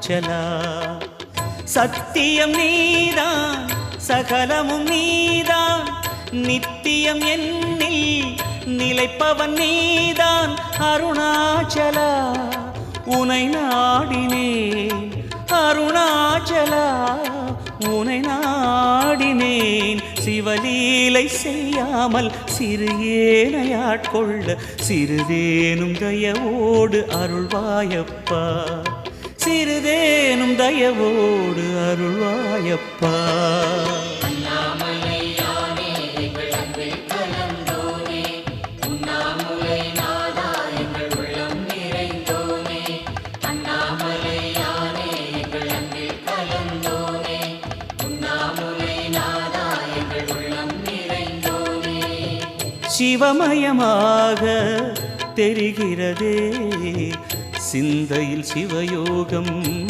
அருணாச்சலா சத்தியம் நீதான் சகலமும் நீதான் நித்தியம் என்னில் நிலைப்பவன் நீதான் அருணாச்சலா உனை நாடினேன் அருணாச்சலா உனை நாடினேன் சிவலீலை செய்யாமல் சிறு ஏனையாட்கொள்ள சிறிதேனும் தயவோடு அருள்வாயப்பா சிறிதேனும் தயவோடு அருள்வாயப்பா சிவமயமாக தெரிகிறதே சிந்தையில் சிவயோகம்